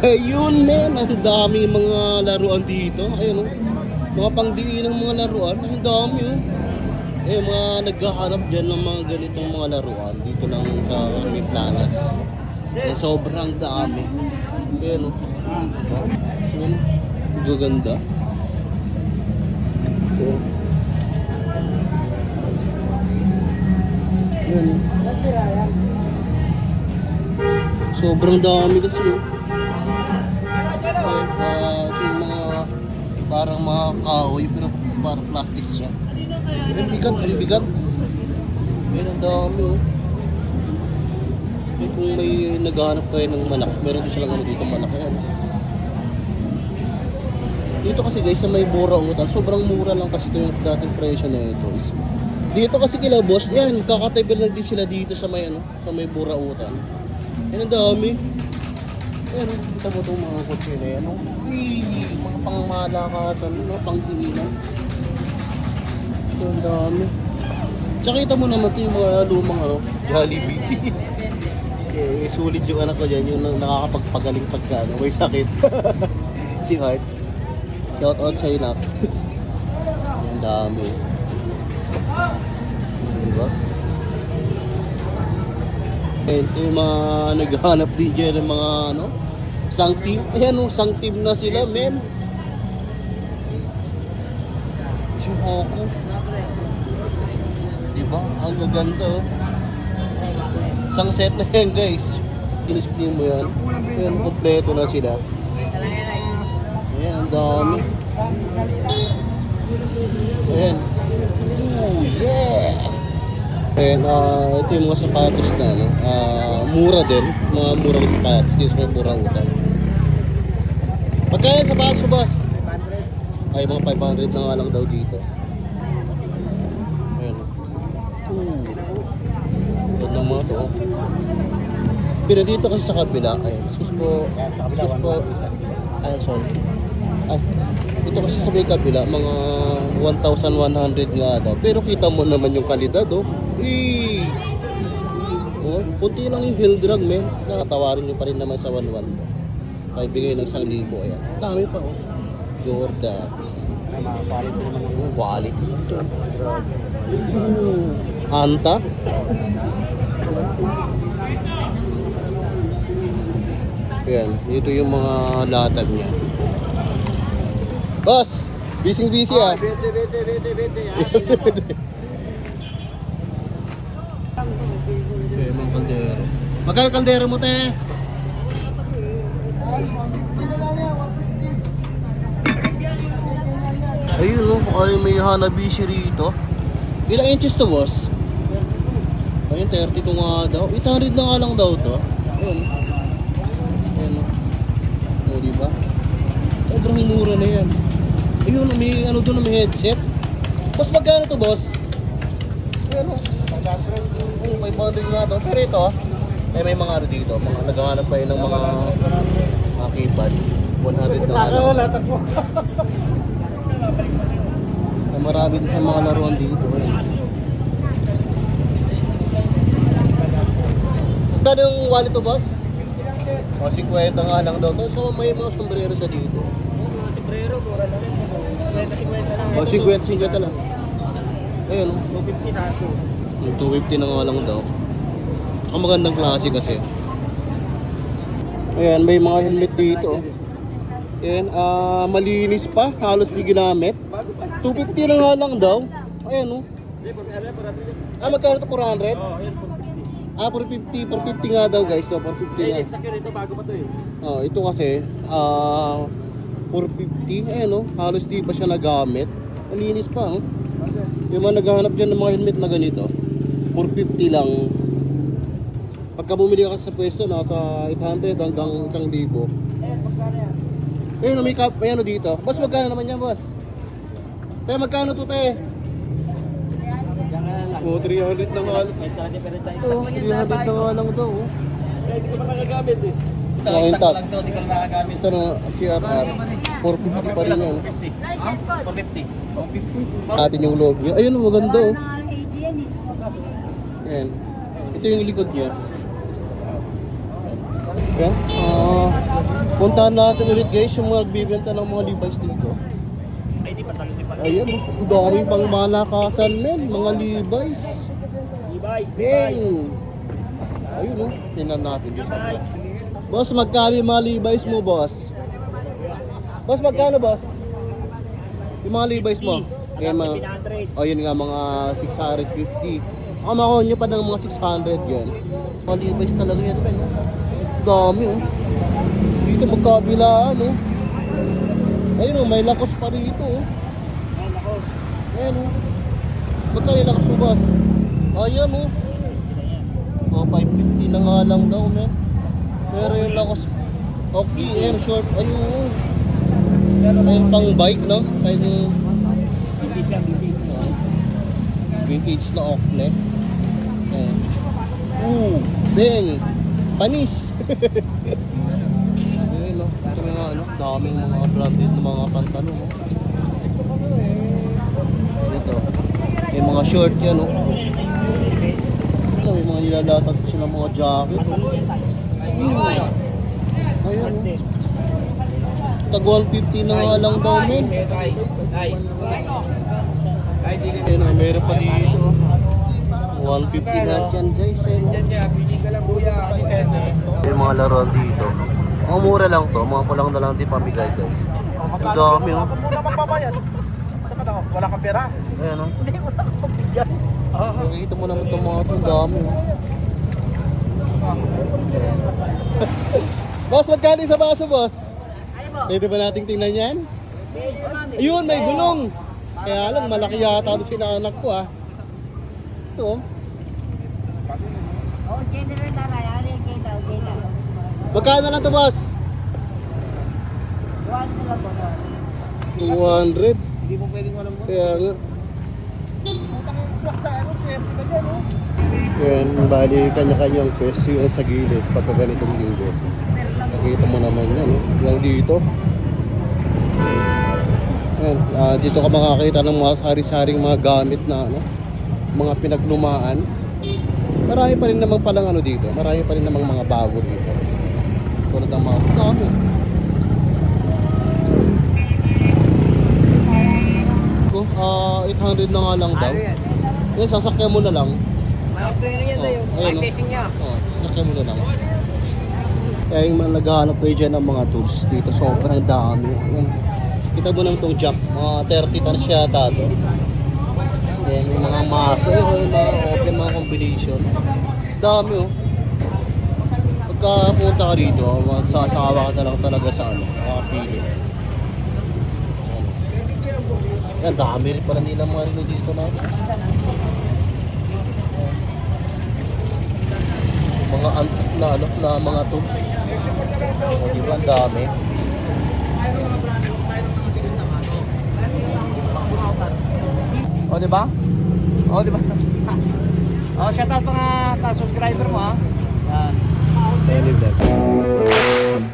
Ayun men, ang dami mga laruan dito. Ayun oh. Mga pangdiin ng mga laruan, ang dami oh. Eh mga naghahanap dyan ng mga ganitong mga laruan dito lang sa may Planas. Eh, sobrang dami. Ayun oh. Ayun, gaganda. Ayun. Ayun. Sobrang dami kasi oh. Ito yung mga parang mga kahoy pero parang plastic siya. Ang bigat, ang bigat. Ayun, ang dami oh. Eh, kung may naghahanap kayo ng malaki, meron din silang ano dito malaki yan. Dito kasi guys sa may burautan, sobrang mura lang kasi ito yung dating presyo na ito. Dito kasi kila boss, yan, kakatable na din sila dito sa may ano, sa may burautan. Yan ang dami. Ayan, kita mo itong mga kotse na yan. Mga pangmalakasan, mga panghiinan. Ito ang dami. Tsaka kita mo naman ito yung mga lumang ano, Jollibee. Eh, sulit yung anak ko dyan, yung nakakapagpagaling pagka ano, may sakit. Si Heart. Shout out sa inap. Ang dami. Diba? Ito yung mga naghahanap din dyan ng mga ano, isang team. Ayan o, isang team na sila, men. Shuhoku. Diba? Ang gaganda oh. Isang set na yan guys. Kinisplay mo yan. Ayan, kompleto na sila. Ayan, ang dami. Ayan. Oh yeah! Ayan, ito yung mga sapatos na ano, mura din, mga murang sapatos dito sa murang utang. Magkaya sapatos mo boss? 500. Ay, mga 500 na nga lang daw dito. Ayan. Ito ng mga to. Pero dito kasi sa kabila, ayan, excuse po. Ay, sorry. Ay, ito kasi sa may kabila, mga 1,100 nga daw. Pero kita mo naman yung kalidad oh. Oh, puti lang yung heel drag men. Nakatawarin nyo pa rin naman sa 1,100. Kaya bigay ng 1,000. Ayan. Dami pa oh. Jordan. Quality ito. Anta. Ayan. Ito yung mga latag niya. Boss! Busy ah. Bete. Okay, mga kaldero. Magkano kaldero mo, te? Ayun, no? Ay, may Hanabishi rito. Ilang inches to, boss? Ayun, 32 nga daw. 800 na nga lang daw to. Ayun. Ayun, no? O, diba? Sobrang mura na yan. Ayun, may ano doon, may headset. Boss, magkano to, boss? Ayun, no? 500 nga daw. Pero ito, ay may mga ano dito. Mga naghahanap kayo ng mga keypad. 100 na nga lang. Marami din sa mga laruan dito. Magkano yung wallet to, boss? O, 50 nga lang daw to. So, may mga sombrero sa dito. Sombrero, mura na rin. 50 lang. O, 50 lang. Ayun. 250 sa ato. Yung 250 na nga lang daw. Ang magandang klase kasi. Ayan, may mga helmet dito. Ayan, malinis pa. Halos di ginamit. 250 na nga lang daw. Ayan, oh. Magkano ito? 400? Oo, ayan, 450. 450 nga daw guys. 450 nga. Stock yun, ito bago pa to eh. Ito kasi, 450. Ayan, oh. Halos di pa siya nagamit. Malinis pa, oh. Yung mga naghahanap dyan ng mga helmet na ganito, 450 lang. Pagka bumili ka sa pwesto, nasa 800 hanggang 1,000. Ayun, may ano dito. Boss, magkano naman yan, boss? Te, magkano to, te? Oh, 300 na nga lang. 300 na nga lang daw, oh. Hindi ko pa nagagamit eh. Stock lang to, hindi ko na nagagamit. Ito na, CRR. 450 pa rin yan. 450. Atin yung loob niya. Ayun, maganda, oh. Ayan. Ito yung likod niya. Yan. Puntahan natin ulit guys yung mga nagbibenta ng mga Levi's dito. Ay, di pa talo si Pati. Ayan, ang daming pang malakasan men, mga Levi's. Levi's, Bang! Ayun oh, tingnan natin dito sa vlog. Boss, magkano yung mga Levi's mo, boss? Boss, magkano, boss? Yung mga Levi's mo? Ayan, mga, 700. oh, yun nga, mga 650. Ako makuha nyo pa ng mga 600 yan. Mga Levi's talaga yan, men. Dami, oh. Dito magkabilaan, oh. Ayun, oh, may lakos pa rito, oh. Ayan, oh. Magkano yung lakos mo, boss? Ayan, oh. Mga 550 na nga lang daw, men. Pero yung lakos, okay, ayan, short, ayun, oh. Ayun, pang bike, no? Ayun, Vintage yan, vintage. vintage na Oakley. Ayan. Bang! Panis! Ayun, no? Ito mga, ano, daming mga branded na mga pantalon, no? Dito. May mga short yan, no? Ito, may mga nilalatag silang mga jacket, no? Ayan, no? Tag 150 na nga lang daw, men. Ayun, no? Meron pa dito. 150 na yan, guys. Ayun, no? Yung mga laruan dito. Mga mura lang to, mga kulang na lang din pamigay guys. Ang dami oh. Muna magbabayad. Saan ka na? Wala kang pera? Ayan oh. Hindi, wala kang pabigyan. Nakikita mo naman itong mga ito, ang dami oh. Boss, magkano sa baso, boss? Pwede ba nating tingnan yan? Ayun, may gulong. Kaya lang, malaki yata ito sinanak ko ah. Ito oh. Magkano na lang ito, boss? 200. Hindi mo pwedeng walang mo. Kaya nga. Putang swak sa ano, swerte ka dyan, oh. Yan, bali kanya-kanyang pwesto yung sa gilid pagka ganitong linggo. Nakita mo naman yan, no? Lang dito. Yan, dito ka makakita ng mga sari-saring mga gamit na ano, mga pinaglumaan. Marami pa rin namang palang ano dito, marami pa rin namang mga bago dito. Tulad ng mga dami. Oh, 800 na nga lang daw. Yan, sasakyan mo na lang. Malaki yan tayo. Ayun, no? Testing niya. Oh, sasakyan mo na lang. Kaya yung mga naghahanap kayo dyan ng mga tools dito, sobrang dami. Ayan. Kita mo naman itong jack, mga 30 tons yata ito. Ayan, yung mga masa, yung mga open, mga combination. Dami oh. Pagka punta ka dito, magsasawa ka na lang talaga sa ano, makapili. Ayan. Ayan, dami rin pala nila mga rilo dito natin. Mga antik na ano, na mga tools. O, di ba, ang dami. O, di ba? O, di ba? O, shout out mga subscriber mo, ha? Yan. Thank you,